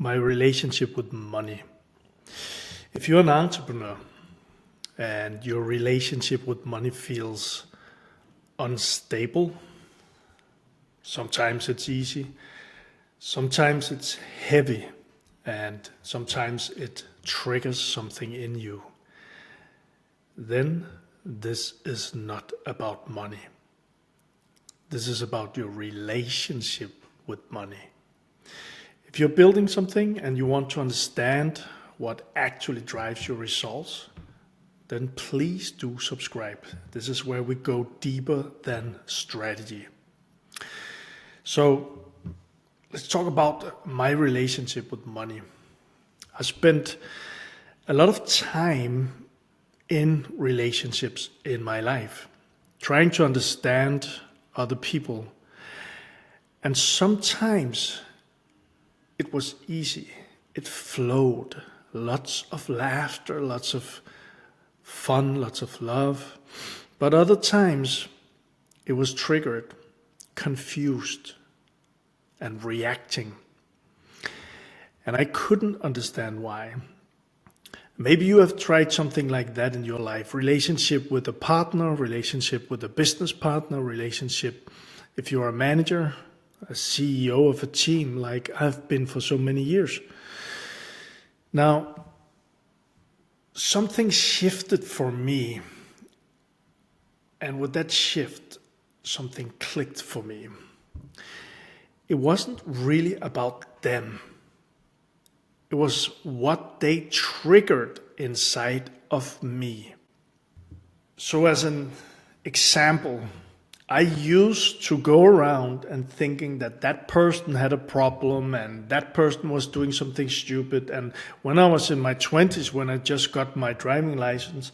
my relationship with money. If you're an entrepreneur and your relationship with money feels unstable, sometimes it's easy, sometimes it's heavy, and sometimes it triggers something in you, then this is not about money. This is about your relationship with money. If you're building something and you want to understand what actually drives your results, then please do subscribe. This is where we go deeper than strategy. So let's talk about my relationship with money. I spent a lot of time in relationships in my life, trying to understand other people. And sometimes it was easy. It flowed. Lots of laughter, lots of fun, lots of love. But other times it was triggered, confused, and reacting. And I couldn't understand why. Maybe you have tried something like that in your life. Relationship with a partner, relationship with a business partner, relationship if you're a manager, a CEO of a team like I've been for so many years. Now, something shifted for me. And with that shift, something clicked for me. It wasn't really about them. It was what they triggered inside of me. So as an example, I used to go around and thinking that that person had a problem and that person was doing something stupid. And when I was in my 20s, when I just got my driving license,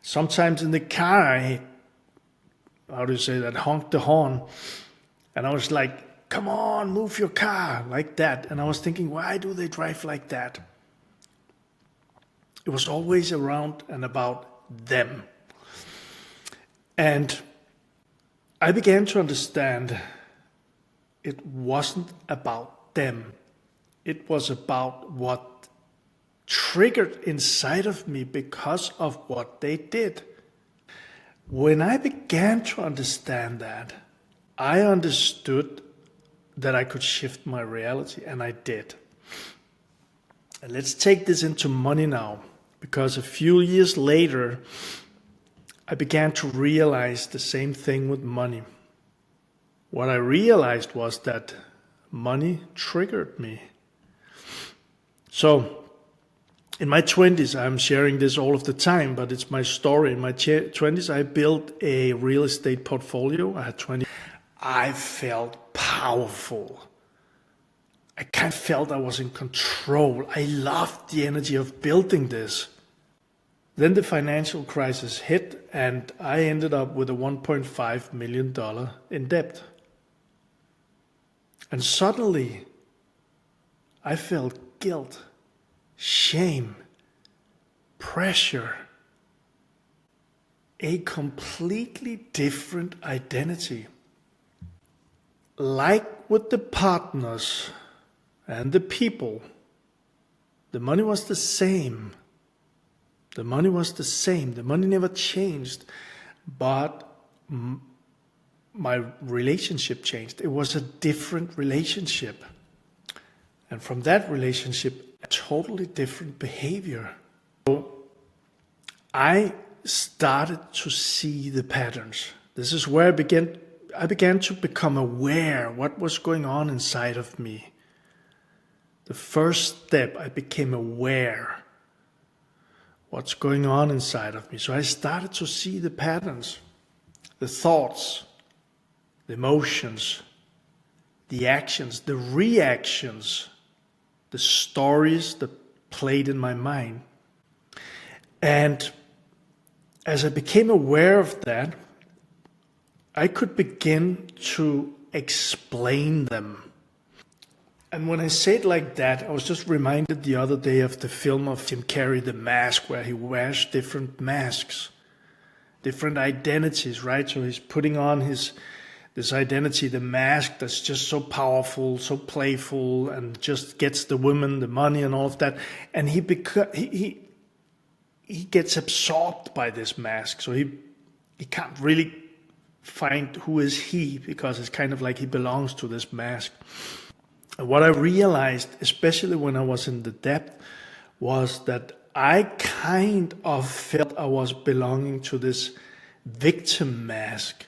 sometimes in the car, honked the horn. And I was like, come on, move your car, like that. And I was thinking, why do they drive like that? It was always around and about them. And I began to understand it wasn't about them. It was about what triggered inside of me because of what they did. When I began to understand that, I understood that I could shift my reality, and I did. And let's take this into money now, because a few years later, I began to realize the same thing with money. What I realized was that money triggered me. So, in my 20s, I'm sharing this all of the time, but it's my story. In my 20s, I built a real estate portfolio. I felt powerful. I kind of felt I was in control. I loved the energy of building this. Then the financial crisis hit and I ended up with a $1.5 million in debt. And suddenly I felt guilt, shame, pressure, a completely different identity. Like with the partners and the people, the money was the same. The money was the same. The money never changed, but my relationship changed. It was a different relationship. And from that relationship, a totally different behavior. So I started to see the patterns. This is where I began to become aware what was going on inside of me. The first step, I became aware what's going on inside of me. So I started to see the patterns, the thoughts, the emotions, the actions, the reactions, the stories that played in my mind. And as I became aware of that, I could begin to explain them. And when I say it like that, I was just reminded the other day of the film of Jim Carrey, The Mask, where he wears different masks, different identities, right? So he's putting on this identity, the mask that's just so powerful, so playful, and just gets the women, the money, and all of that. And he gets absorbed by this mask. So he can't really find who is he, because it's kind of like he belongs to this mask. And what I realized, especially when I was in the depth, was that I kind of felt I was belonging to this victim mask,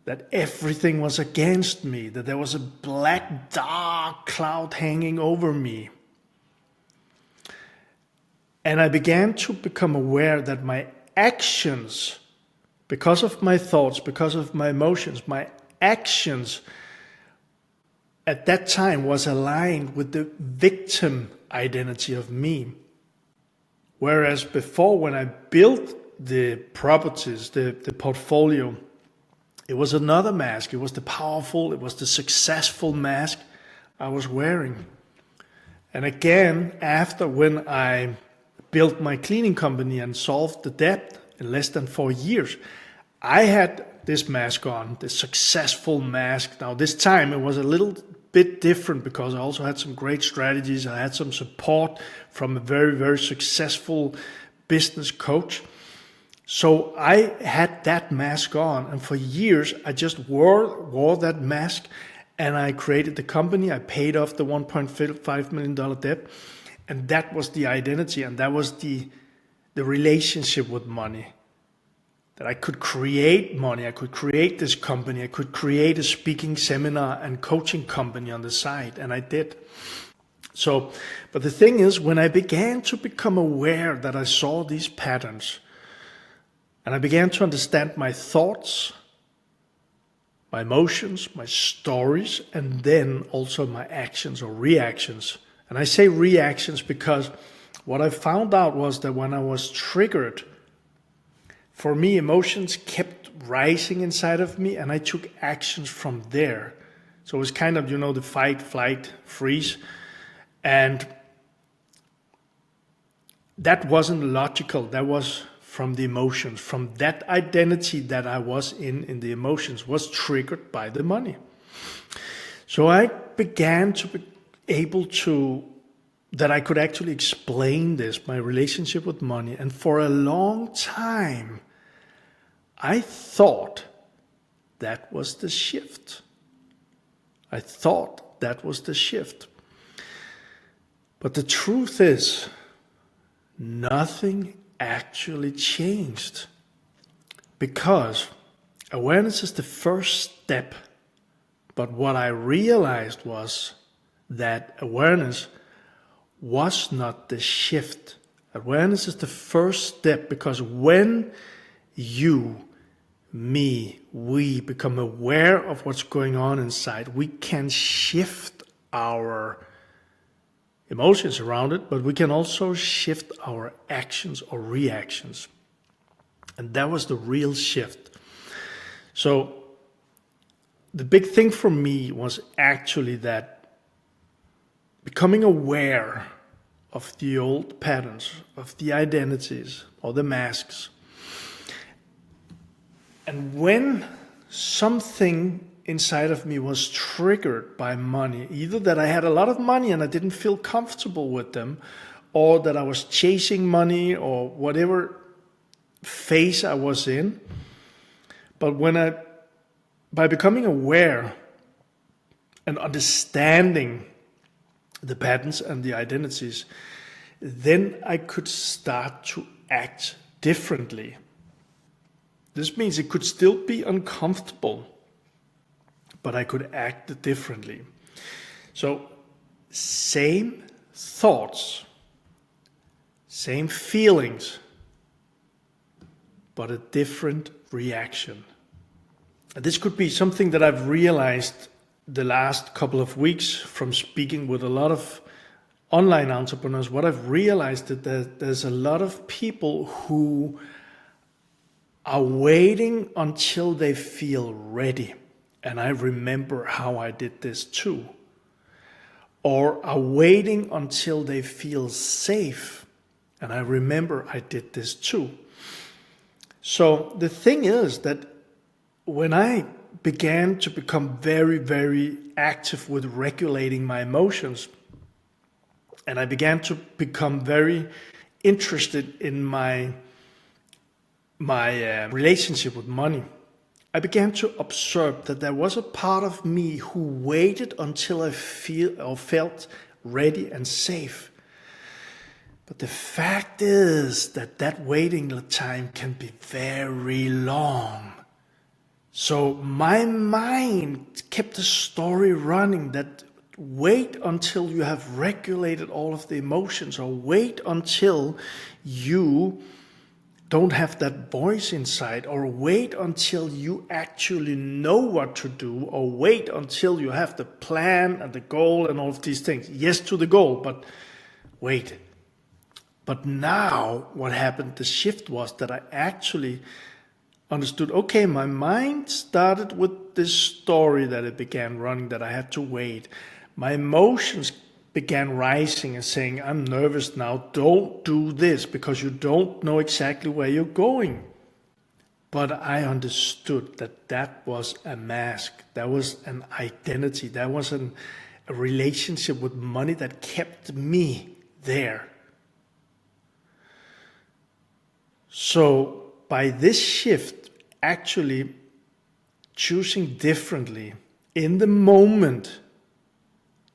that everything was against me, that there was a black, dark cloud hanging over me. And I began to become aware that my actions, because of my thoughts, because of my emotions, my actions at that time was aligned with the victim identity of me. Whereas before, when I built the properties, the portfolio, it was another mask. It was the powerful, it was the successful mask I was wearing. And again, after when I built my cleaning company and solved the debt in less than 4 years, I had this mask on, this successful mask. Now this time it was a little bit different because I also had some great strategies. I had some support from a very, very successful business coach. So I had that mask on, and for years I just wore that mask, and I created the company. I paid off the $1.5 million debt, and that was the identity, and that was the relationship with money. That I could create money, I could create this company, I could create a speaking seminar and coaching company on the side, and I did. So, but the thing is, when I began to become aware that I saw these patterns, and I began to understand my thoughts, my emotions, my stories, and then also my actions or reactions. And I say reactions because what I found out was that when I was triggered, for me, emotions kept rising inside of me, and I took actions from there. So it was kind of, the fight, flight, freeze. And that wasn't logical. That was from the emotions, from that identity that I was in the emotions, was triggered by the money. So I began to be able to, that I could actually explain this, my relationship with money. And for a long time, I thought that was the shift. I thought that was the shift. But the truth is, nothing actually changed, because awareness is the first step. But what I realized was that awareness was not the shift. Awareness is the first step, because when you, me, we become aware of what's going on inside, we can shift our emotions around it, but we can also shift our actions or reactions. And that was the real shift. So the big thing for me was actually that becoming aware of the old patterns, of the identities or the masks. And when something inside of me was triggered by money, either that I had a lot of money and I didn't feel comfortable with them, or that I was chasing money, or whatever phase I was in. But by becoming aware and understanding the patterns and the identities, then I could start to act differently. This means it could still be uncomfortable, but I could act differently. So, same thoughts, same feelings, but a different reaction. And this could be something that I've realized the last couple of weeks from speaking with a lot of online entrepreneurs. What I've realized is that there's a lot of people who are waiting until they feel ready. And I remember how I did this too. Or are waiting until they feel safe. And I remember I did this too. So the thing is that when I began to become very, very active with regulating my emotions. And I began to become very interested in my relationship with money. I began to observe that there was a part of me who waited until I felt ready and safe. But the fact is that waiting time can be very long. So my mind kept a story running that wait until you have regulated all of the emotions, or wait until you don't have that voice inside, or wait until you actually know what to do, or wait until you have the plan and the goal and all of these things. Yes to the goal, but wait. But now what happened, the shift was that I actually understood, okay, my mind started with this story that it began running, that I had to wait. My emotions began rising and saying, I'm nervous now, don't do this because you don't know exactly where you're going. But I understood that was a mask, that was an identity, that was a relationship with money that kept me there. So by this shift, actually choosing differently in the moment,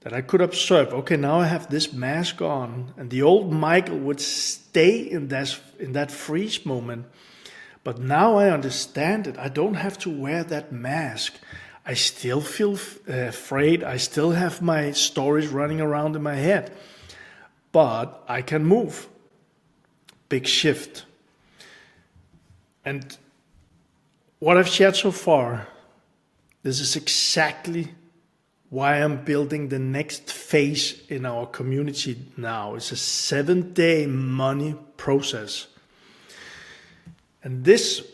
that I could observe, okay, now I have this mask on, and the old Michael would stay in that freeze moment. But now I understand it. I don't have to wear that mask. I still feel afraid. I still have my stories running around in my head, but I can move. Big shift. And what I've shared so far, this is exactly why I'm building the next phase in our community now. It's a 7-day money process. And this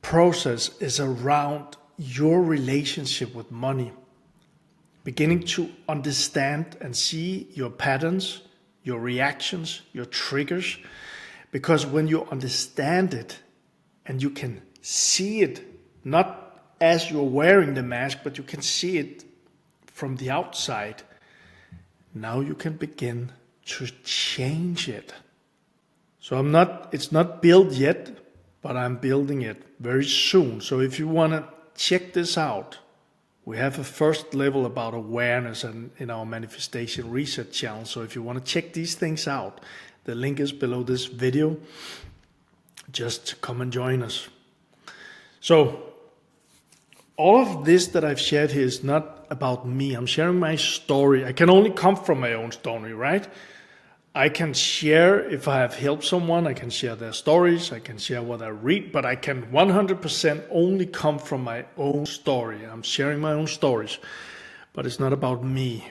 process is around your relationship with money. Beginning to understand and see your patterns, your reactions, your triggers. Because when you understand it and you can see it, not as you're wearing the mask, but you can see it from the outside, now you can begin to change it. So it's not built yet, but I'm building it very soon. So if you want to check this out, we have a first level about awareness and in our manifestation reset channel. So if you want to check these things out, the link is below this video. Just come and join us. So all of this that I've shared here is not about me. I'm sharing my story. I can only come from my own story, right? I can share if I have helped someone. I can share their stories. I can share what I read, but I can 100% only come from my own story. I'm sharing my own stories, but it's not about me.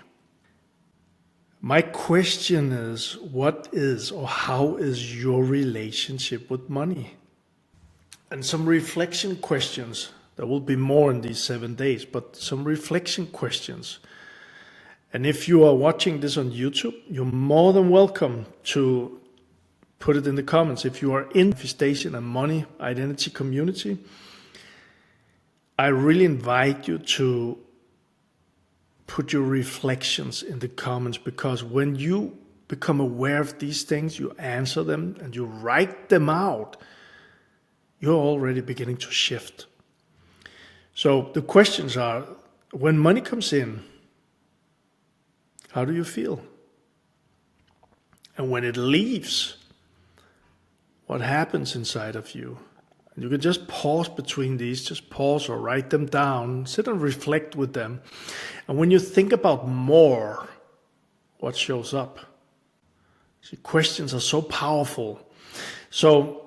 My question is, what is or how is your relationship with money? And some reflection questions. There will be more in these 7 days, but some reflection questions. And if you are watching this on YouTube, you're more than welcome to put it in the comments. If you are in manifestation and money identity community, I really invite you to put your reflections in the comments, because when you become aware of these things, you answer them and you write them out, you're already beginning to shift. So the questions are, when money comes in, how do you feel? And when it leaves, what happens inside of you? And you can just pause between these, just pause or write them down, sit and reflect with them. And when you think about more, what shows up? See, questions are so powerful. So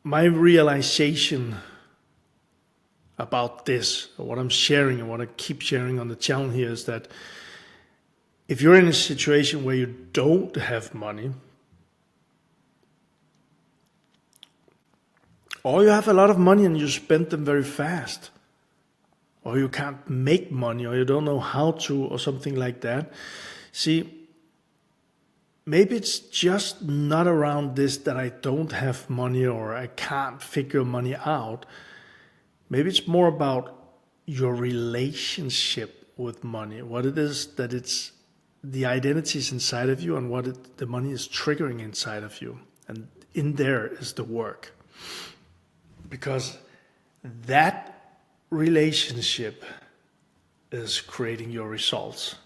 my realization about this, what I'm sharing and what I keep sharing on the channel here, is that if you're in a situation where you don't have money, or you have a lot of money and you spend them very fast, or you can't make money, or you don't know how to, or something like that, see, maybe it's just not around this that I don't have money or I can't figure money out. Maybe it's more about your relationship with money, what it is that it's the identities inside of you and the money is triggering inside of you. And in there is the work. Because that relationship is creating your results.